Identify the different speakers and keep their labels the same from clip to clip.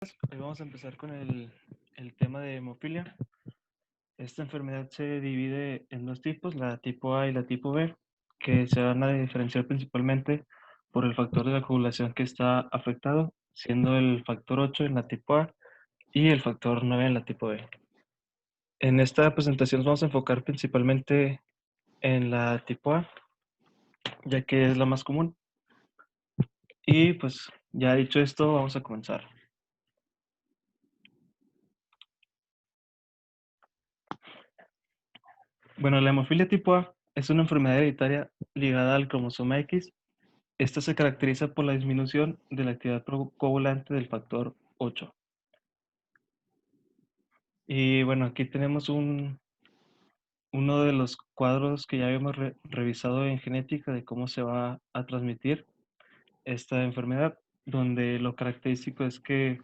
Speaker 1: Hoy vamos a empezar con el tema de hemofilia. Esta enfermedad se divide en dos tipos, la tipo A y la tipo B, que se van a diferenciar principalmente por el factor de la coagulación que está afectado, siendo el factor 8 en la tipo A y el factor 9 en la tipo B. En esta presentación nos vamos a enfocar principalmente en la tipo A, ya que es la más común. Y pues ya dicho esto, vamos a comenzar. Bueno, la hemofilia tipo A es una enfermedad hereditaria ligada al cromosoma X. Esta se caracteriza por la disminución de la actividad coagulante del factor 8. Y bueno, aquí tenemos uno de los cuadros que ya habíamos revisado en genética de cómo se va a transmitir esta enfermedad, donde lo característico es que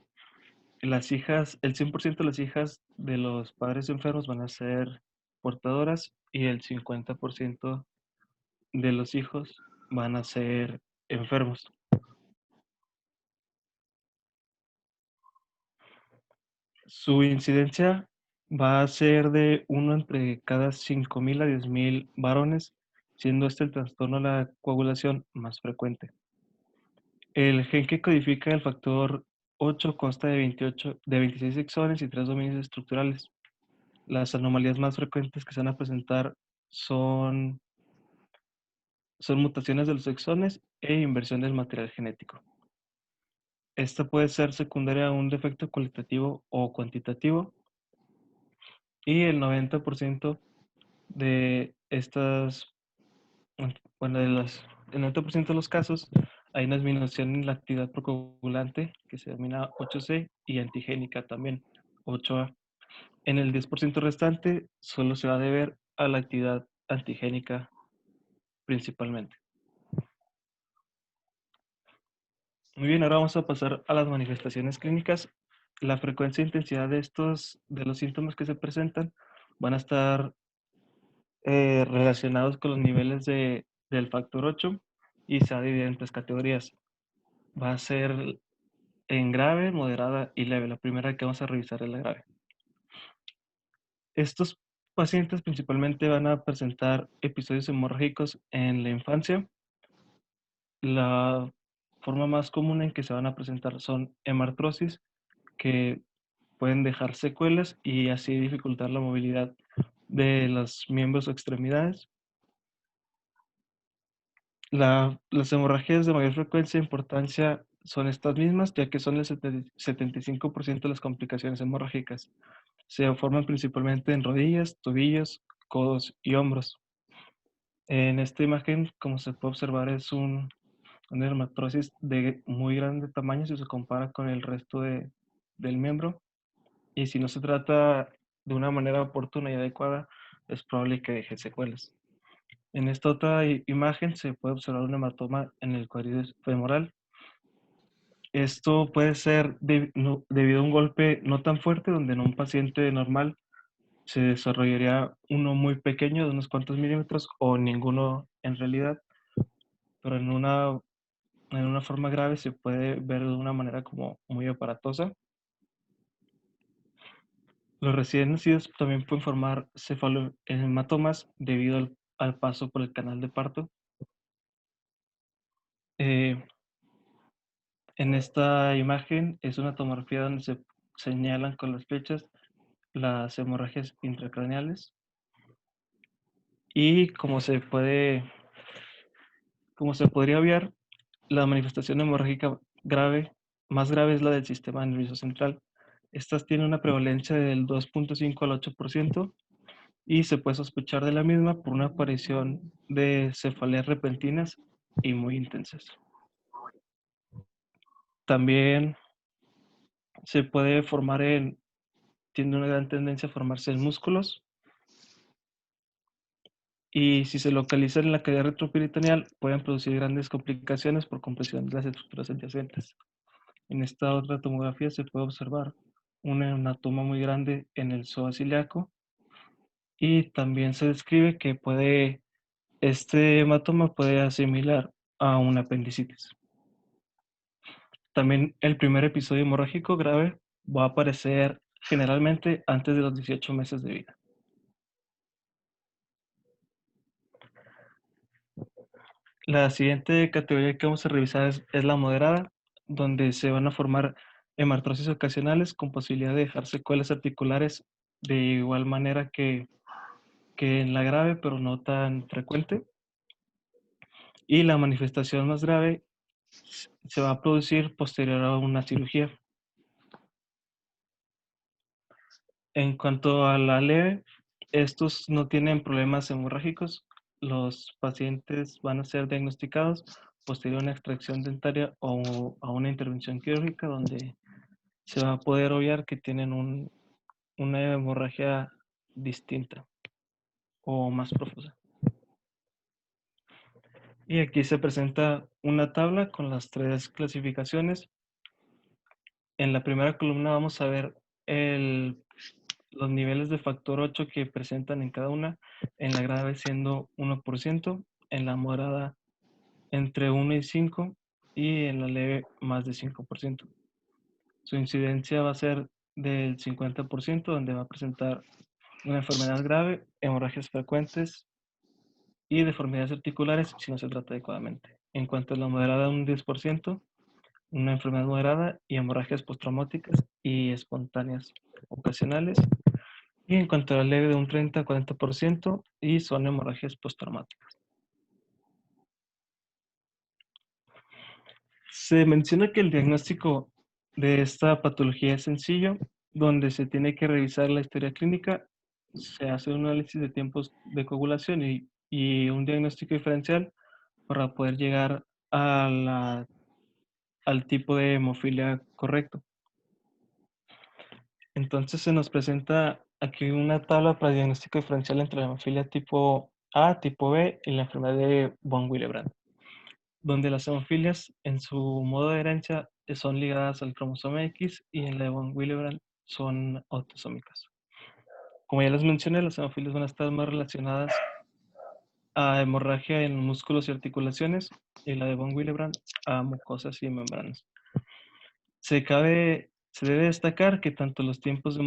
Speaker 1: el 100% de las hijas de los padres enfermos van a ser portadoras y el 50% de los hijos van a ser enfermos. Su incidencia va a ser de uno entre cada 5.000 a 10.000 varones, siendo este el trastorno de la coagulación más frecuente. El gen que codifica el factor 8 consta de 26 exones y 3 dominios estructurales. Las anomalías más frecuentes que se van a presentar son, son mutaciones de los exones e inversión del material genético. Esta puede ser secundaria a un defecto cualitativo o cuantitativo, y el 90% de estas, bueno, el 90% de los casos hay una disminución en la actividad procoagulante que se denomina 8C y antigénica también 8A. En el 10% restante solo se va a deber a la actividad antigénica principalmente. Muy bien, ahora vamos a pasar a las manifestaciones clínicas. La frecuencia e intensidad de los síntomas que se presentan van a estar relacionados con los niveles del factor 8 y se va a dividir en tres categorías. Va a ser en grave, moderada y leve. La primera que vamos a revisar es la grave. Estos pacientes principalmente van a presentar episodios hemorrágicos en la infancia. La forma más común en que se van a presentar son hemartrosis, que pueden dejar secuelas y así dificultar la movilidad de los miembros o extremidades. Las hemorragias de mayor frecuencia e importancia son estas mismas, ya que son el 75% de las complicaciones hemorrágicas. Se forman principalmente en rodillas, tobillos, codos y hombros. En esta imagen, como se puede observar, es una dermatosis de muy grande tamaño si se compara con el resto del miembro. Y si no se trata de una manera oportuna y adecuada, es probable que deje secuelas. En esta otra imagen se puede observar un hematoma en el cuádriceps femoral. Esto puede ser debido a un golpe no tan fuerte, donde en un paciente normal se desarrollaría uno muy pequeño de unos cuantos milímetros o ninguno en realidad, pero en una forma grave se puede ver de una manera como muy aparatosa. Los recién nacidos también pueden formar cefalohematomas debido al paso por el canal de parto. Eh, En esta imagen es una tomografía donde se señalan con las flechas las hemorragias intracraneales y como se podría obviar, la manifestación hemorrágica más grave es la del sistema nervioso central. Estas tienen una prevalencia del 2.5 al 8% y se puede sospechar de la misma por una aparición de cefaleas repentinas y muy intensas. También se puede tiene una gran tendencia a formarse en músculos, y si se localizan en la cavidad retroperitoneal pueden producir grandes complicaciones por compresión de las estructuras adyacentes. En esta otra tomografía se puede observar un hematoma muy grande en el psoas ilíaco, y también se describe que este hematoma puede asimilar a una apendicitis. También el primer episodio hemorrágico grave va a aparecer generalmente antes de los 18 meses de vida. La siguiente categoría que vamos a revisar es la moderada, donde se van a formar hematrosis ocasionales con posibilidad de dejar secuelas articulares de igual manera que en la grave, pero no tan frecuente. Y la manifestación más grave se va a producir posterior a una cirugía. En cuanto a la leve, estos no tienen problemas hemorrágicos. Los pacientes van a ser diagnosticados posterior a una extracción dentaria o a una intervención quirúrgica donde se va a poder obviar que tienen una hemorragia distinta o más profusa. Y aquí se presenta una tabla con las tres clasificaciones. En la primera columna vamos a ver los niveles de factor 8 que presentan en cada una, en la grave siendo 1%, en la moderada entre 1 y 5 y en la leve más de 5%. Su incidencia va a ser del 50%, donde va a presentar una enfermedad grave, hemorragias frecuentes y deformidades articulares si no se trata adecuadamente. En cuanto a la moderada, un 10%, una enfermedad moderada y hemorragias postraumáticas y espontáneas ocasionales. Y en cuanto a la leve, de un 30 a 40% y son hemorragias postraumáticas. Se menciona que el diagnóstico de esta patología es sencillo, donde se tiene que revisar la historia clínica, se hace un análisis de tiempos de coagulación y un diagnóstico diferencial para poder llegar al tipo de hemofilia correcto. Entonces se nos presenta aquí una tabla para diagnóstico diferencial entre la hemofilia tipo A, tipo B y la enfermedad de von Willebrand, donde las hemofilias en su modo de herencia son ligadas al cromosoma X y en la de von Willebrand son autosómicas. Como ya les mencioné, las hemofilias van a estar más relacionadas a hemorragia en músculos y articulaciones y la de von Willebrand a mucosas y membranas. Se debe destacar que tanto los tiempos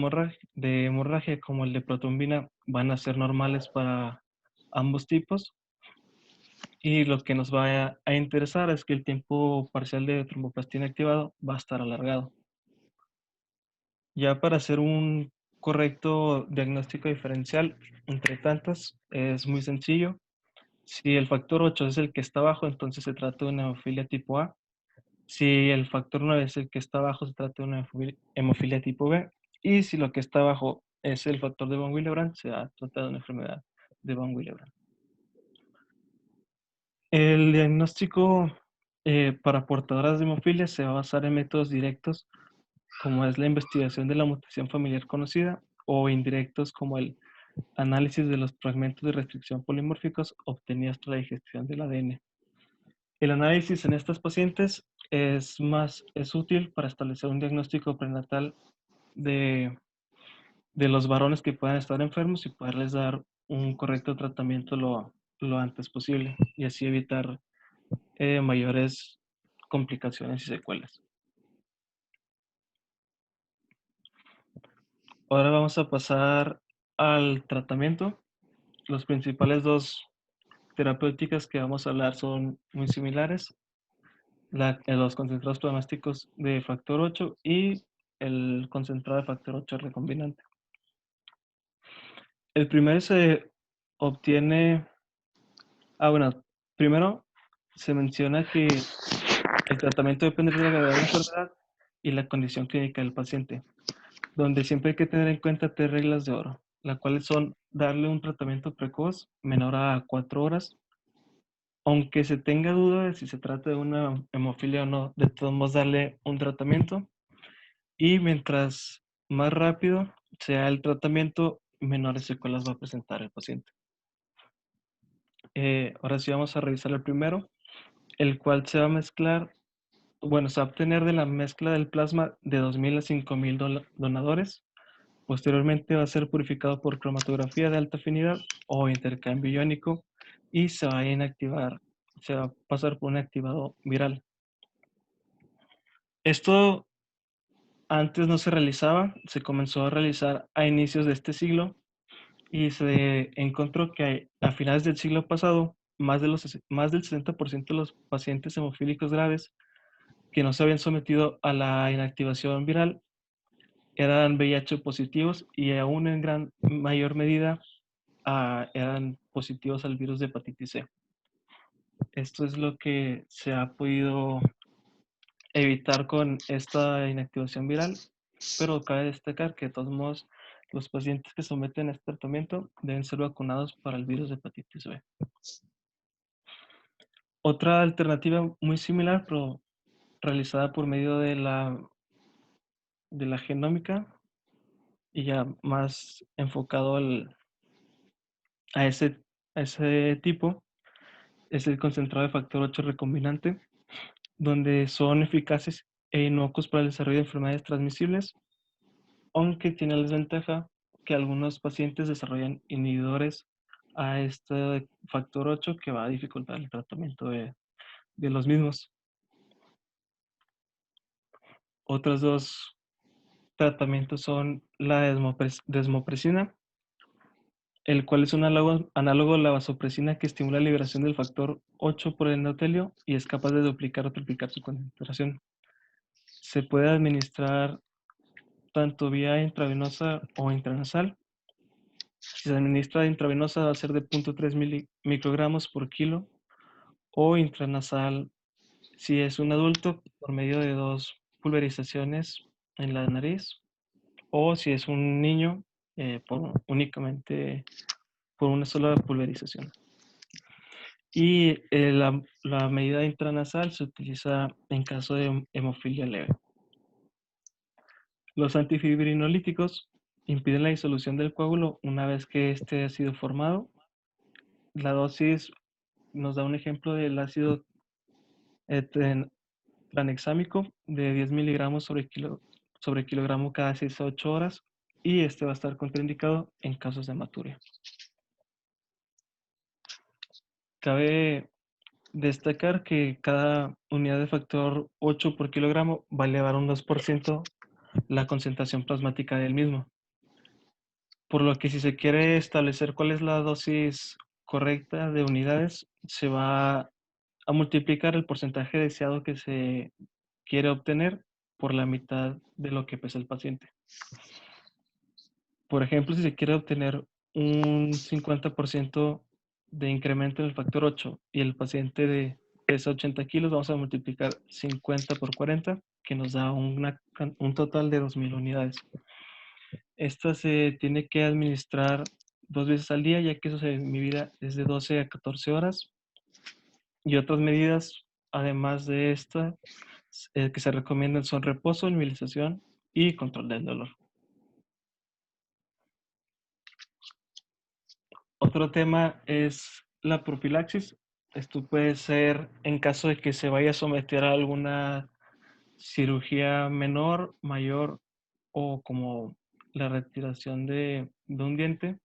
Speaker 1: de hemorragia como el de protrombina van a ser normales para ambos tipos. Y lo que nos va a interesar es que el tiempo parcial de tromboplastina activado va a estar alargado. Ya para hacer un correcto diagnóstico diferencial entre tantas es muy sencillo. Si el factor 8 es el que está abajo, entonces se trata de una hemofilia tipo A. Si el factor 9 es el que está abajo, se trata de una hemofilia tipo B. Y si lo que está abajo es el factor de von Willebrand, se trata de una enfermedad de von Willebrand. El diagnóstico para portadoras de hemofilia se va a basar en métodos directos, como es la investigación de la mutación familiar conocida, o indirectos, como el análisis de los fragmentos de restricción polimórficos obtenidos tras la digestión del ADN. El análisis en estas pacientes es útil para establecer un diagnóstico prenatal de, de los varones que puedan estar enfermos y poderles dar un correcto tratamiento lo antes posible y así evitar mayores complicaciones y secuelas. Ahora vamos a pasar al tratamiento. Los principales dos terapéuticas que vamos a hablar son muy similares. Los concentrados plasmáticos de factor 8 y el concentrado de factor 8 recombinante. El primero se obtiene, bueno, primero se menciona que el tratamiento depende de la gravedad de la enfermedad y la condición clínica del paciente, donde siempre hay que tener en cuenta tres reglas de oro, las cuales son darle un tratamiento precoz menor a 4 horas, aunque se tenga duda de si se trata de una hemofilia o no, de todos modos darle un tratamiento y mientras más rápido sea el tratamiento, menores secuelas va a presentar el paciente. Ahora sí vamos a revisar el primero, el cual se va a mezclar, bueno, se va a obtener de la mezcla del plasma de 2.000 a 5.000 donadores. Posteriormente va a ser purificado por cromatografía de alta afinidad o intercambio iónico y se va a inactivar, se va a pasar por un activado viral. Esto antes no se realizaba, se comenzó a realizar a inicios de este siglo y se encontró que a finales del siglo pasado, más del 60% de los pacientes hemofílicos graves que no se habían sometido a la inactivación viral eran VIH positivos y aún en gran mayor medida eran positivos al virus de hepatitis C. Esto es lo que se ha podido evitar con esta inactivación viral, pero cabe destacar que de todos modos los pacientes que someten a este tratamiento deben ser vacunados para el virus de hepatitis B. Otra alternativa muy similar, pero realizada por medio de la genómica y ya más enfocado a, ese, a ese tipo, es el concentrado de factor 8 recombinante, donde son eficaces e inocuos para el desarrollo de enfermedades transmisibles, aunque tiene la desventaja que algunos pacientes desarrollan inhibidores a este factor 8 que va a dificultar el tratamiento de los mismos. Otros dos tratamientos son la desmopresina, el cual es un análogo a la vasopresina que estimula la liberación del factor 8 por el endotelio y es capaz de duplicar o triplicar su concentración. Se puede administrar tanto vía intravenosa o intranasal. Si se administra intravenosa va a ser de 0.3 microgramos por kilo o intranasal si es un adulto por medio de 2 pulverizaciones en la nariz o si es un niño únicamente por una sola pulverización. Y la medida intranasal se utiliza en caso de hemofilia leve. Los antifibrinolíticos impiden la disolución del coágulo una vez que éste ha sido formado. La dosis nos da un ejemplo del ácido tranexámico de 10 miligramos sobre kilogramo cada 6 a 8 horas y este va a estar contraindicado en casos de hematuria. Cabe destacar que cada unidad de factor 8 por kilogramo va a elevar un 2% la concentración plasmática del mismo. Por lo que si se quiere establecer cuál es la dosis correcta de unidades, se va a multiplicar el porcentaje deseado que se quiere obtener por la mitad de lo que pesa el paciente. Por ejemplo, si se quiere obtener un 50% de incremento en el factor 8 y el paciente pesa 80 kilos, vamos a multiplicar 50 por 40, que nos da un total de 2.000 unidades. Esta se tiene que administrar 2 veces al día, ya que eso se vida es de 12 a 14 horas. Y otras medidas, además de esta, que se recomiendan son reposo, inmovilización y control del dolor. Otro tema es la profilaxis. Esto puede ser en caso de que se vaya a someter a alguna cirugía menor, mayor o como la retiración de un diente,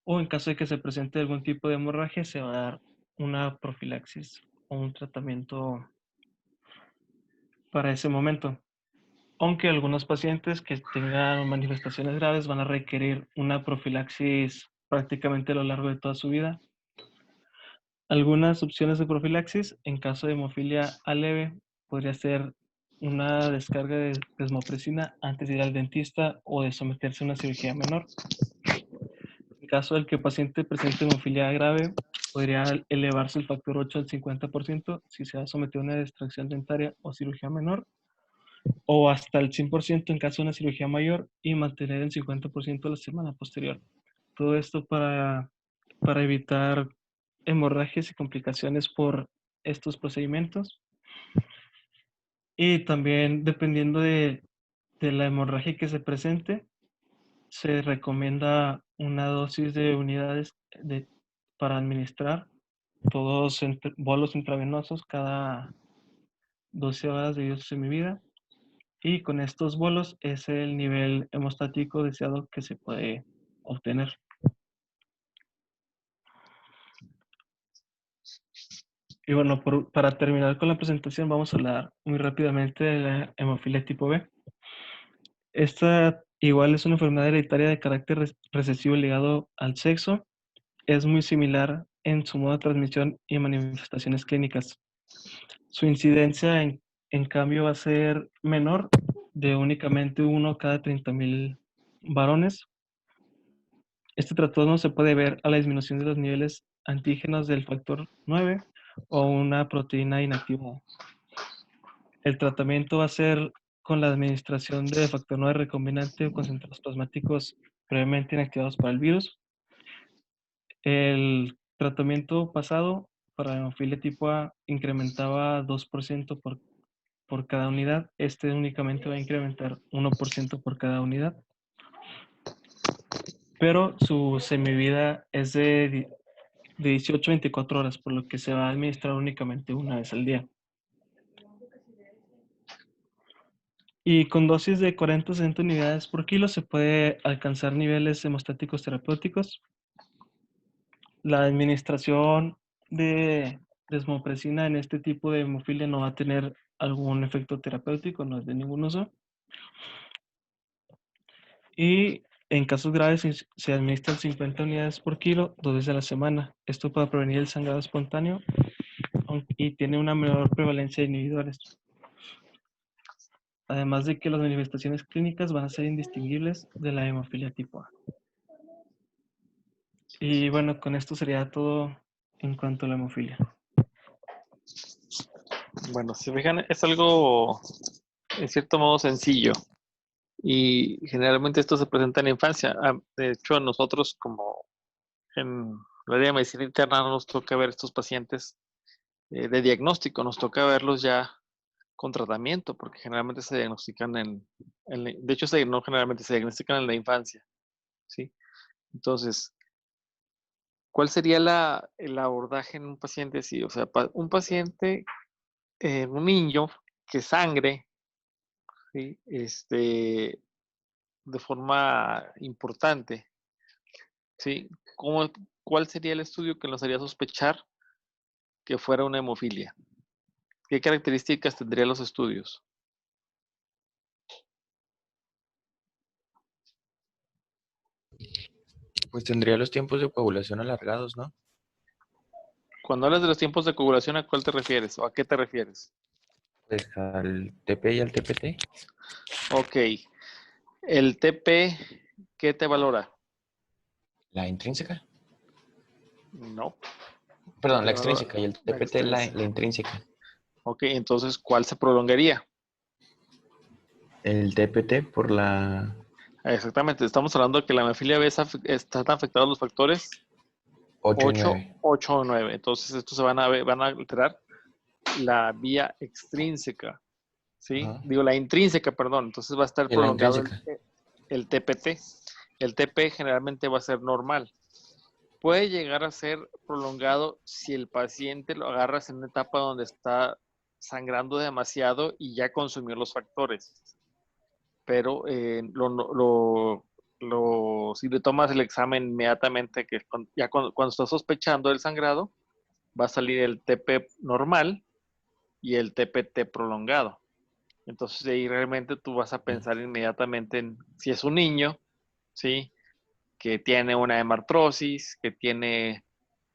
Speaker 1: o en caso de que se presente algún tipo de hemorragia, se va a dar una profilaxis o un tratamiento para ese momento. Aunque algunos pacientes que tengan manifestaciones graves van a requerir una profilaxis prácticamente a lo largo de toda su vida. Algunas opciones de profilaxis en caso de hemofilia A leve podría ser una descarga de desmopresina antes de ir al dentista o de someterse a una cirugía menor. En caso del que el paciente presente hemofilia grave, podría elevarse el factor 8 al 50% si se ha sometido a una extracción dentaria o cirugía menor, o hasta el 100% en caso de una cirugía mayor y mantener el 50% la semana posterior. Todo esto para evitar hemorragias y complicaciones por estos procedimientos. Y también dependiendo de la hemorragia que se presente, se recomienda una dosis de unidades para administrar todos bolos intravenosos cada 12 horas de uso en mi vida. Y con estos bolos es el nivel hemostático deseado que se puede obtener. Y bueno, para terminar con la presentación, vamos a hablar muy rápidamente de la hemofilia tipo B. Esta igual es una enfermedad hereditaria de carácter recesivo ligado al sexo. Es muy similar en su modo de transmisión y manifestaciones clínicas. Su incidencia, en cambio, va a ser menor, de únicamente uno cada 30.000 varones. Este trastorno se puede ver a la disminución de los niveles antígenos del factor 9 o una proteína inactiva. El tratamiento va a ser con la administración de factor 9 recombinante o concentrados plasmáticos previamente inactivados para el virus. El tratamiento pasado para la hemofilia tipo A incrementaba 2% por cada unidad. Este únicamente va a incrementar 1% por cada unidad. Pero su semivida es de 18 a 24 horas, por lo que se va a administrar únicamente una vez al día. Y con dosis de 40 a 60 unidades por kilo se puede alcanzar niveles hemostáticos terapéuticos. La administración de desmopresina en este tipo de hemofilia no va a tener algún efecto terapéutico, no es de ningún uso. Y en casos graves se administran 50 unidades por kilo 2 veces a la semana. Esto para prevenir el sangrado espontáneo y tiene una menor prevalencia de inhibidores. Además de que las manifestaciones clínicas van a ser indistinguibles de la hemofilia tipo A. Y bueno, con esto sería todo en cuanto a la hemofilia.
Speaker 2: Bueno, si fijan, es algo en cierto modo sencillo y generalmente esto se presenta en la infancia. De hecho, nosotros como en la área de medicina interna nos toca ver estos pacientes de diagnóstico, nos toca verlos ya con tratamiento, porque generalmente se diagnostican de hecho, no generalmente se diagnostican en la infancia, ¿sí? Entonces, ¿cuál sería el abordaje en un paciente así? O sea, un paciente, un niño que sangre, ¿sí? De forma importante, ¿sí? ¿Cuál sería el estudio que nos haría sospechar que fuera una hemofilia? ¿Qué características tendrían los estudios?
Speaker 3: Pues tendría los tiempos de coagulación alargados, ¿no?
Speaker 2: Cuando hablas de los tiempos de coagulación, ¿a cuál te refieres o a qué te refieres?
Speaker 3: Pues al TP y al TPT.
Speaker 2: Ok, el TP, ¿qué te valora?
Speaker 3: La intrínseca.
Speaker 2: No,
Speaker 3: Perdón,
Speaker 2: te
Speaker 3: la
Speaker 2: valora
Speaker 3: extrínseca y el
Speaker 2: la
Speaker 3: TPT la
Speaker 2: extrínseca.
Speaker 3: intrínseca.
Speaker 2: Ok, entonces, ¿cuál se prolongaría?
Speaker 3: El TPT por la
Speaker 2: Exactamente, estamos hablando de que la hemofilia B están afectados los factores
Speaker 3: 8 y
Speaker 2: 8,
Speaker 3: 9.
Speaker 2: 8 o 9. Entonces, estos van a alterar la vía extrínseca, ¿sí?
Speaker 3: Ajá.
Speaker 2: Digo, la intrínseca, perdón. Entonces va a estar
Speaker 3: Y la
Speaker 2: prolongado
Speaker 3: intrínseca.
Speaker 2: el TPT. El TP generalmente va a ser normal. Puede llegar a ser prolongado si el paciente lo agarras en una etapa donde está sangrando demasiado y ya consumió los factores. Pero si le tomas el examen inmediatamente, que ya cuando estás sospechando el sangrado, va a salir el TP normal y el TPT prolongado. Entonces de ahí realmente tú vas a pensar inmediatamente en si es un niño, ¿sí? Que tiene una hemartrosis, que tiene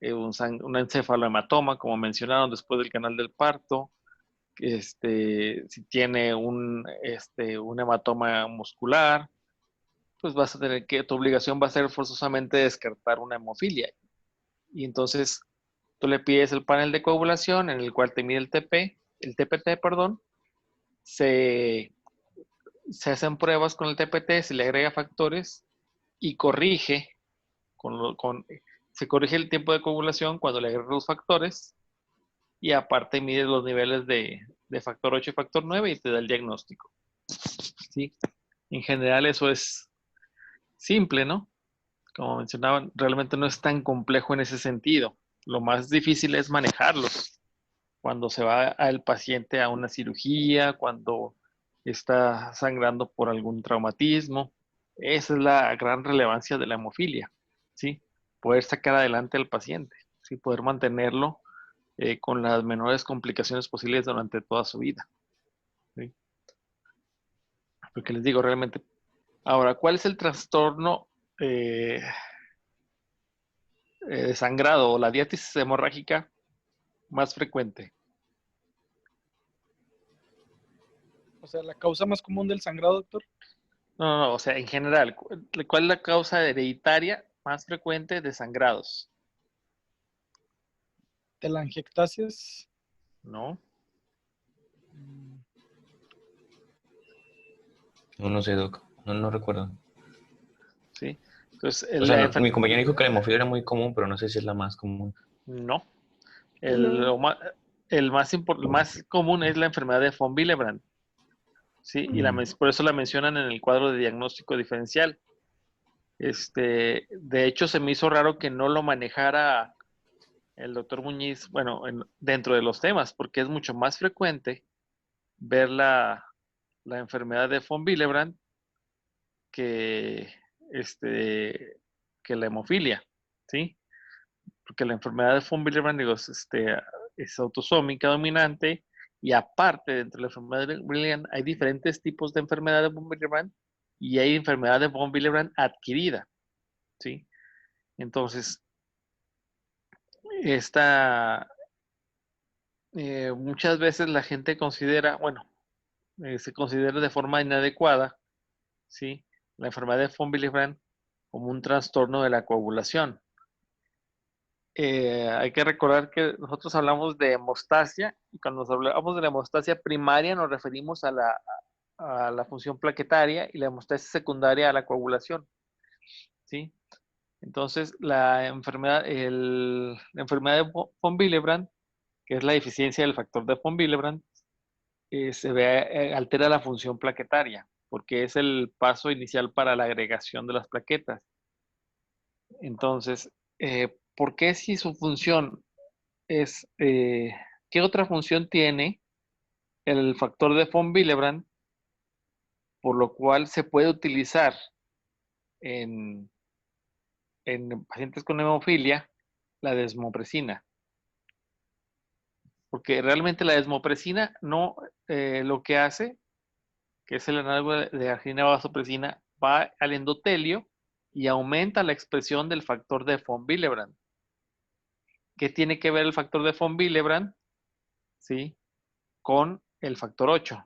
Speaker 2: un encefalohematoma, como mencionaron después del canal del parto, si tiene un hematoma muscular, pues vas a tener tu obligación va a ser forzosamente descartar una hemofilia. Y entonces tú le pides el panel de coagulación en el cual te mide el TPT, perdón, se, se hacen pruebas con el TPT, se le agrega factores y se corrige el tiempo de coagulación cuando le agregas los factores y aparte mide los niveles de factor 8 y factor 9 y te da el diagnóstico. ¿Sí? En general eso es simple, ¿no? Como mencionaban, realmente no es tan complejo en ese sentido. Lo más difícil es manejarlos. Cuando se va al paciente a una cirugía, cuando está sangrando por algún traumatismo. Esa es la gran relevancia de la hemofilia, ¿sí? Poder sacar adelante al paciente, ¿sí? Poder mantenerlo con las menores complicaciones posibles durante toda su vida. ¿Sí? Porque les digo, realmente. Ahora, ¿cuál es el trastorno de sangrado o la diátesis hemorrágica más frecuente?
Speaker 4: O sea, la causa más común del sangrado, doctor.
Speaker 2: No, o sea, en general, ¿cuál es la causa hereditaria más frecuente de sangrados?
Speaker 4: Telangiectasias.
Speaker 2: ¿No?
Speaker 3: No sé, Doc. No recuerdo.
Speaker 2: ¿Sí? Entonces,
Speaker 3: O sea, mi compañero dijo que la hemofilia era muy común, pero no sé si es la más común.
Speaker 2: no.
Speaker 3: No.
Speaker 2: El más común es la enfermedad de von Willebrand. ¿Sí? Y por eso la mencionan en el cuadro de diagnóstico diferencial. De hecho, se me hizo raro que no lo manejara el doctor Muñiz, bueno, dentro de los temas, porque es mucho más frecuente ver la enfermedad de von Willebrand que, que la hemofilia, ¿sí? Porque la enfermedad de von Willebrand, digo, es autosómica dominante y aparte, dentro de la enfermedad de Willebrand, hay diferentes tipos de enfermedad de von Willebrand y hay enfermedad de von Willebrand adquirida, ¿sí? Entonces, muchas veces la gente considera, bueno, se considera de forma inadecuada, ¿sí? La enfermedad de von Willebrand como un trastorno de la coagulación. Hay que recordar que nosotros hablamos de hemostasia y cuando nos hablamos de la hemostasia primaria nos referimos a la función plaquetaria y la hemostasia secundaria a la coagulación, ¿sí? Entonces, la enfermedad de von Willebrand, que es la deficiencia del factor de von Willebrand, altera la función plaquetaria, porque es el paso inicial para la agregación de las plaquetas. Entonces, ¿por qué si su función es, qué otra función tiene el factor de von Willebrand, por lo cual se puede utilizar en pacientes con hemofilia, la desmopresina? Porque realmente la desmopresina no, lo que hace, que es el análogo de arginina vasopresina, va al endotelio y aumenta la expresión del factor de von Willebrand. ¿Qué tiene que ver el factor de von Willebrand? ¿Sí? Con el factor 8.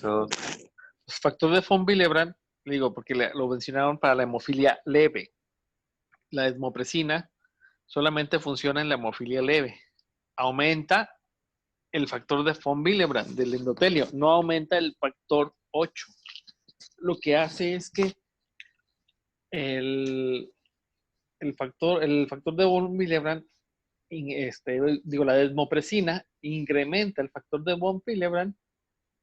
Speaker 2: El factor de von Willebrand, digo, porque lo mencionaron para la hemofilia leve. La desmopresina solamente funciona en la hemofilia leve. Aumenta el factor de von Willebrand del endotelio, no aumenta el factor 8. Lo que hace es que el factor de von Willebrand, la desmopresina incrementa el factor de von Willebrand,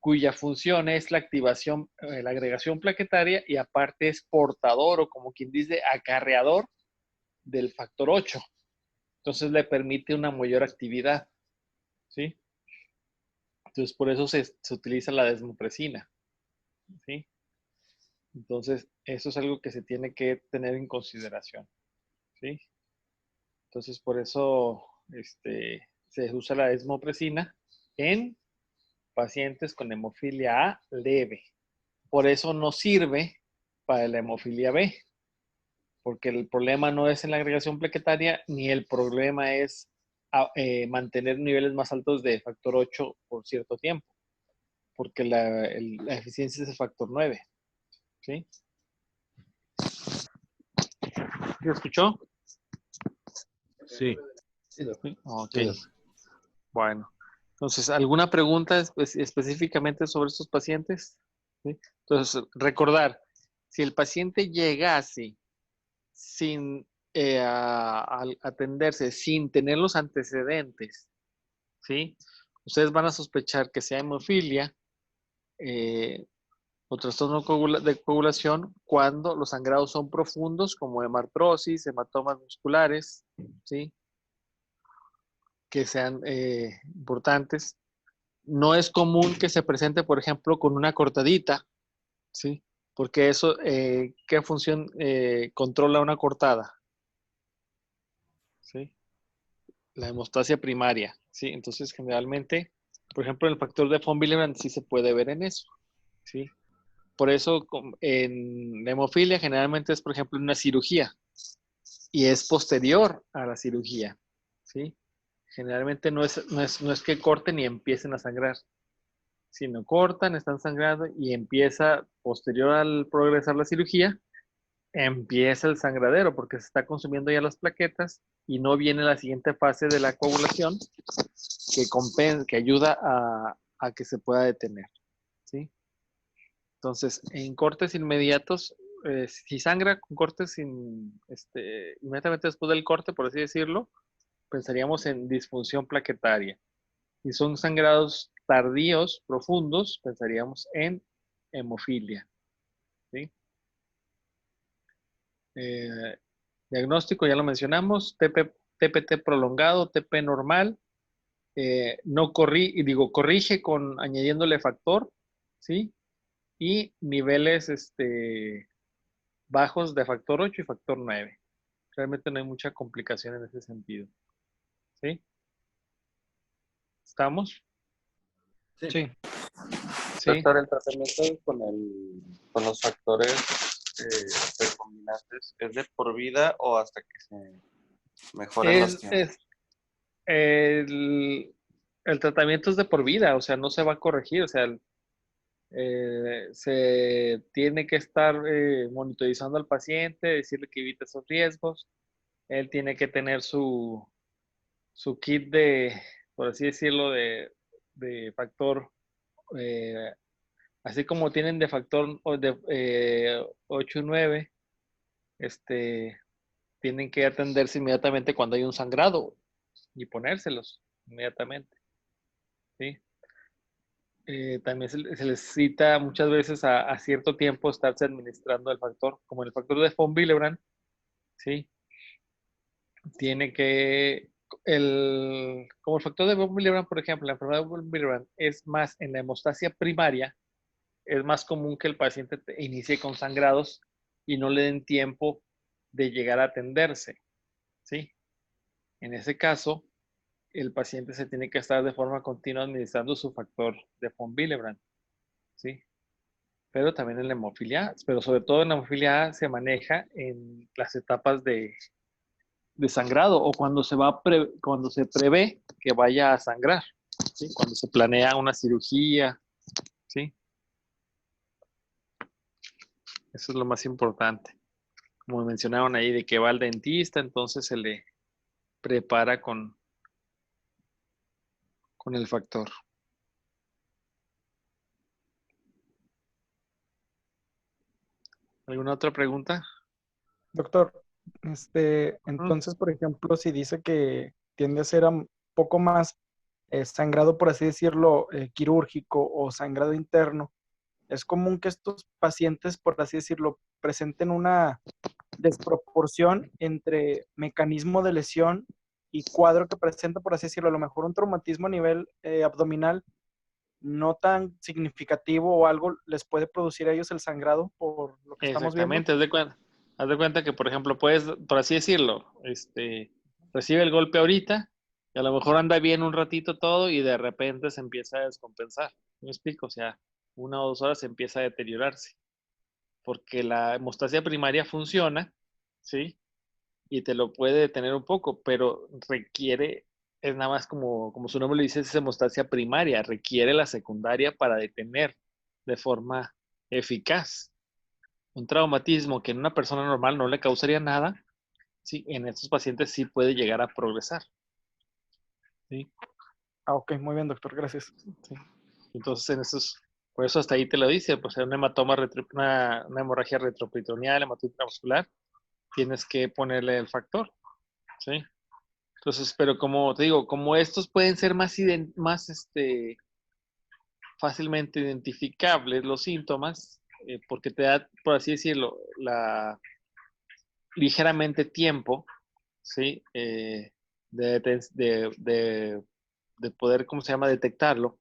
Speaker 2: cuya función es la activación, la agregación plaquetaria y aparte es portador o como quien dice acarreador del factor 8. Entonces le permite una mayor actividad, ¿sí? Entonces por eso se utiliza la desmopresina, ¿sí? Entonces eso es algo que se tiene que tener en consideración, ¿sí? Entonces por eso se usa la desmopresina en pacientes con hemofilia A leve. Por eso no sirve para la hemofilia B, porque el problema no es en la agregación plaquetaria, ni el problema es mantener niveles más altos de factor 8 por cierto tiempo, porque la eficiencia es el factor 9. ¿Sí? ¿Lo escuchó?
Speaker 1: Sí.
Speaker 2: Ok. Bueno. Entonces, ¿alguna pregunta específicamente sobre estos pacientes? ¿Sí? Entonces, recordar, si el paciente llegase sin atenderse, sin tener los antecedentes, ¿sí? Ustedes van a sospechar que sea hemofilia o trastorno de coagulación cuando los sangrados son profundos, como hemartrosis, hematomas musculares, ¿sí? que sean importantes. No es común que se presente, por ejemplo, con una cortadita, ¿sí? Porque eso, ¿qué función controla una cortada? ¿Sí? La hemostasia primaria, ¿sí? Entonces, generalmente, por ejemplo, el factor de von Willebrand sí se puede ver en eso, ¿sí? Por eso, en la hemofilia generalmente es, por ejemplo, una cirugía y es posterior a la cirugía, ¿sí? Generalmente no es que corten y empiecen a sangrar, sino cortan, están sangrando y empieza, posterior al progresar la cirugía, empieza el sangradero porque se está consumiendo ya las plaquetas y no viene la siguiente fase de la coagulación que ayuda a que se pueda detener, ¿sí? Entonces, en cortes inmediatos, si sangra con cortes inmediatamente después del corte, por así decirlo, pensaríamos en disfunción plaquetaria. Si son sangrados tardíos, profundos, pensaríamos en hemofilia, ¿sí? Diagnóstico, ya lo mencionamos, TPT prolongado, TP normal, no corrige añadiéndole factor, ¿sí? Y niveles bajos de factor 8 y factor 9. Realmente no hay mucha complicación en ese sentido, ¿sí? ¿Estamos?
Speaker 1: Sí.
Speaker 2: Sí.
Speaker 5: Doctor, el tratamiento con los factores recombinantes, ¿es de por vida o hasta que se mejoren los tiempos?
Speaker 2: El tratamiento es de por vida, o sea, no se va a corregir, o sea, se tiene que estar monitorizando al paciente, decirle que evite esos riesgos. Él tiene que tener su kit por así decirlo, de factor, eh, así como tienen de factor 8 y 9, tienen que atenderse inmediatamente cuando hay un sangrado y ponérselos inmediatamente, ¿sí? También se necesita muchas veces a cierto tiempo estarse administrando el factor, como el factor de von Willebrand, ¿sí? Tiene que, como el factor de von Willebrand, por ejemplo, la enfermedad de von Willebrand es más en la hemostasia primaria, es más común que el paciente inicie con sangrados y no le den tiempo de llegar a atenderse, ¿sí? En ese caso, el paciente se tiene que estar de forma continua administrando su factor de von Willebrand, ¿sí? Pero también en la hemofilia, pero sobre todo en la hemofilia A se maneja en las etapas de sangrado o cuando se prevé que vaya a sangrar, ¿sí? Cuando se planea una cirugía, ¿sí? Eso es lo más importante. Como mencionaron ahí, de que va al dentista, entonces se le prepara con el factor. ¿Alguna otra pregunta?
Speaker 4: Doctor, entonces, por ejemplo, si dice que tiende a ser un poco más sangrado, por así decirlo, quirúrgico o sangrado interno, es común que estos pacientes, por así decirlo, presenten una desproporción entre mecanismo de lesión y cuadro que presenta, por así decirlo, a lo mejor un traumatismo a nivel abdominal no tan significativo o algo les puede producir a ellos el sangrado por lo que estamos viendo.
Speaker 2: Exactamente, haz de cuenta que, por ejemplo, puedes, por así decirlo, recibe el golpe ahorita y a lo mejor anda bien un ratito todo y de repente se empieza a descompensar. ¿Me explico? O sea, 1 o 2 horas empieza a deteriorarse porque la hemostasia primaria funciona, ¿sí? Y te lo puede detener un poco, pero es nada más como su nombre lo dice, es hemostasia primaria, requiere la secundaria para detener de forma eficaz. Un traumatismo que en una persona normal no le causaría nada, sí, en estos pacientes sí puede llegar a progresar. ¿Sí?
Speaker 4: Ok, muy bien, doctor, gracias.
Speaker 2: ¿Sí? Entonces, por eso hasta ahí te lo dice, pues un hematoma, una hemorragia retroperitoneal, hematoma intramuscular, tienes que ponerle el factor. ¿Sí? Entonces, pero como te digo, como estos pueden ser más fácilmente identificables los síntomas, porque te da, por así decirlo, ligeramente tiempo, ¿sí? de poder, ¿cómo se llama?, detectarlo,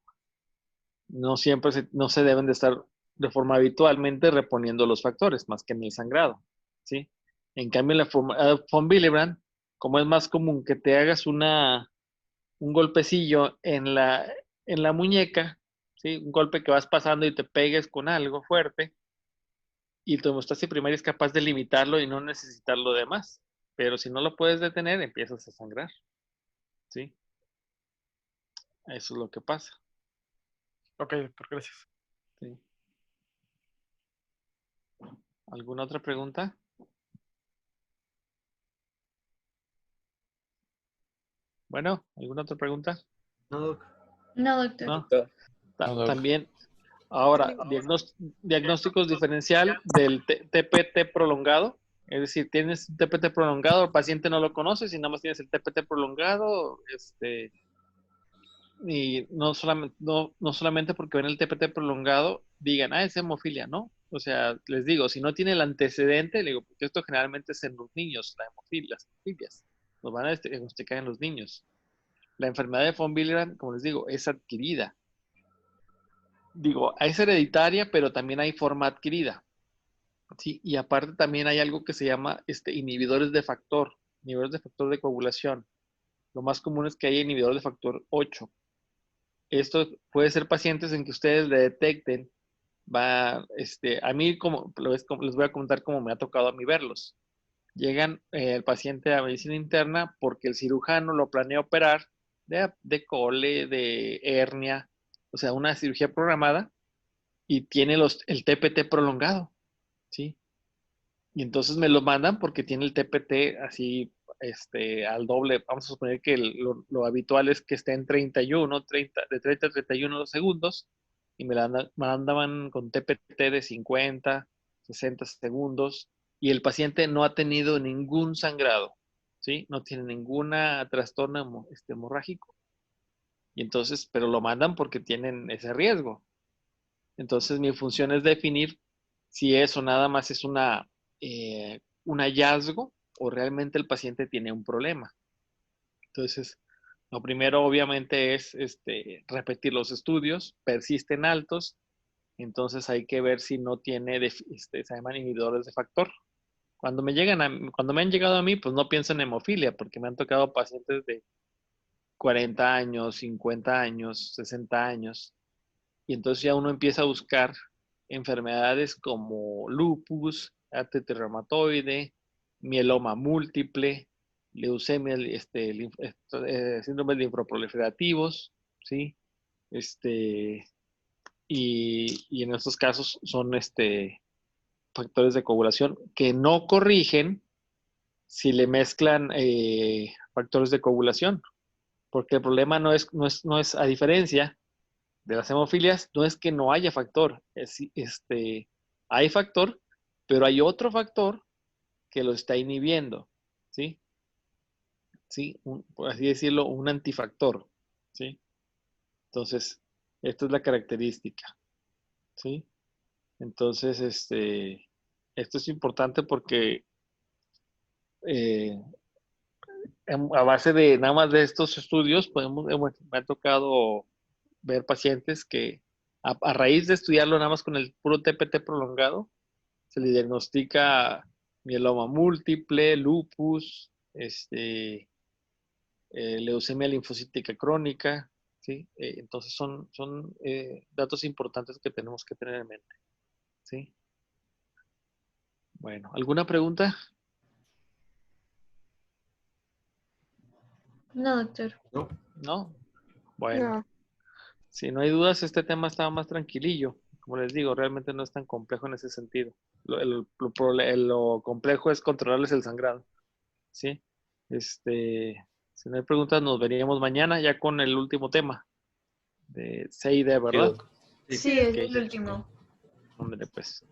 Speaker 2: no siempre no se deben de estar de forma habitualmente reponiendo los factores, más que en el sangrado, ¿sí? En cambio, en la von Willebrand, como es más común que te hagas un golpecillo en la muñeca, ¿sí? Un golpe que vas pasando y te pegues con algo fuerte, y tu hemostasia primaria es capaz de limitarlo y no necesitar lo demás. Pero si no lo puedes detener, empiezas a sangrar, ¿sí? Eso es lo que pasa.
Speaker 4: Ok, doctor, gracias.
Speaker 2: ¿Sí? ¿Alguna otra pregunta? Bueno, ¿alguna otra pregunta?
Speaker 3: No, doc.
Speaker 6: No, doctor.
Speaker 2: ¿No?
Speaker 3: No, doc.
Speaker 2: También, ahora, diagnósticos diferencial del TPT prolongado. Es decir, tienes un TPT prolongado, el paciente no lo conoce, si nada más tienes el TPT prolongado, y no solamente porque ven el TPT prolongado, digan, es hemofilia, ¿no? O sea, les digo, si no tiene el antecedente, le digo, porque esto generalmente es en los niños, las hemofilias, nos van a diagnosticar en los niños. La enfermedad de von Willebrand, como les digo, es adquirida. Digo, es hereditaria, pero también hay forma adquirida. Sí, y aparte también hay algo que se llama inhibidores de factor de coagulación. Lo más común es que haya inhibidores de factor 8. Esto puede ser pacientes en que ustedes le detecten, a mí les voy a contar cómo me ha tocado a mí verlos. Llegan el paciente a medicina interna porque el cirujano lo planea operar de cole, de hernia, o sea, una cirugía programada, y tiene el TPT prolongado, ¿sí? Y entonces me lo mandan porque tiene el TPT así, al doble. Vamos a suponer que lo habitual es que esté en 31, de 30 a 31 segundos, y me la mandaban con TPT de 50, 60 segundos, y el paciente no ha tenido ningún sangrado, ¿sí? No tiene ninguna trastorno hemorrágico. Y entonces, pero lo mandan porque tienen ese riesgo. Entonces, mi función es definir si eso nada más es un hallazgo o realmente el paciente tiene un problema. Entonces, lo primero obviamente es repetir los estudios, persisten altos, entonces hay que ver si no tiene, se llaman inhibidores de factor. Cuando me han llegado a mí, pues no pienso en hemofilia, porque me han tocado pacientes de 40 años, 50 años, 60 años, y entonces ya uno empieza a buscar enfermedades como lupus, artritis reumatoide, mieloma múltiple, leucemia, síndromes linfoproliferativos, ¿sí? Y en estos casos son factores de coagulación que no corrigen si le mezclan factores de coagulación, porque el problema no es a diferencia de las hemofilias, no es que no haya factor, hay factor, pero hay otro factor que lo está inhibiendo, ¿sí? ¿Sí? Por así decirlo, un antifactor, ¿sí? Entonces, esta es la característica, ¿sí? Entonces, esto es importante porque a base de nada más de estos estudios, me ha tocado ver pacientes que a raíz de estudiarlo nada más con el puro TPT prolongado, se le diagnostica mieloma múltiple, lupus, leucemia linfocítica crónica, ¿sí? Entonces son datos importantes que tenemos que tener en mente, ¿sí? Bueno, ¿alguna pregunta?
Speaker 6: No, doctor.
Speaker 2: ¿No? Bueno,
Speaker 7: No.
Speaker 2: si no hay dudas, este tema estaba más tranquilillo. Como les digo, realmente no es tan complejo en ese sentido. Lo complejo es controlarles el sangrado, ¿sí? Si no hay preguntas, nos veríamos mañana ya con el último tema de CID,
Speaker 3: Sí,
Speaker 2: ¿verdad?
Speaker 3: doc.
Speaker 6: Sí, es
Speaker 2: Ok.
Speaker 6: el último.
Speaker 2: Ándale, pues.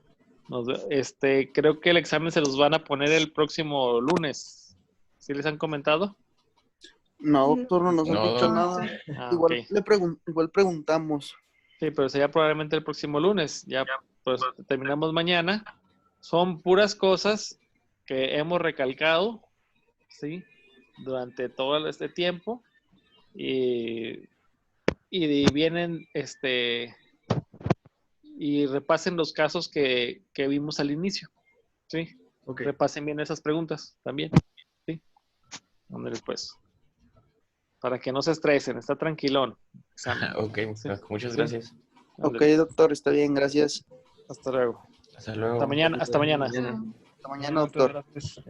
Speaker 2: Creo que el examen se los van a poner el próximo lunes. ¿Sí les han comentado?
Speaker 8: No, doctor, no nos han
Speaker 3: No,
Speaker 8: dicho
Speaker 3: doc.
Speaker 8: nada.
Speaker 2: Ok.
Speaker 8: Igual preguntamos.
Speaker 2: Sí, pero sería probablemente el próximo lunes. Ya, pues terminamos mañana. Son puras cosas que hemos recalcado, ¿sí? durante todo este tiempo y vienen y repasen los casos que vimos al inicio. ¿Sí?
Speaker 6: Ok.
Speaker 2: Repasen bien esas preguntas también. ¿Sí? Ándale, pues. Para que no se estresen, está tranquilón. Examen.
Speaker 3: Ok,
Speaker 2: Sí.
Speaker 3: muchas
Speaker 2: Sí.
Speaker 3: gracias.
Speaker 8: Ok,
Speaker 2: Ándale.
Speaker 8: doctor, está bien, gracias.
Speaker 2: Hasta luego.
Speaker 3: Hasta luego.
Speaker 2: Hasta mañana. Hasta mañana.
Speaker 8: Hasta mañana,
Speaker 1: No,
Speaker 8: doctor.
Speaker 1: gracias.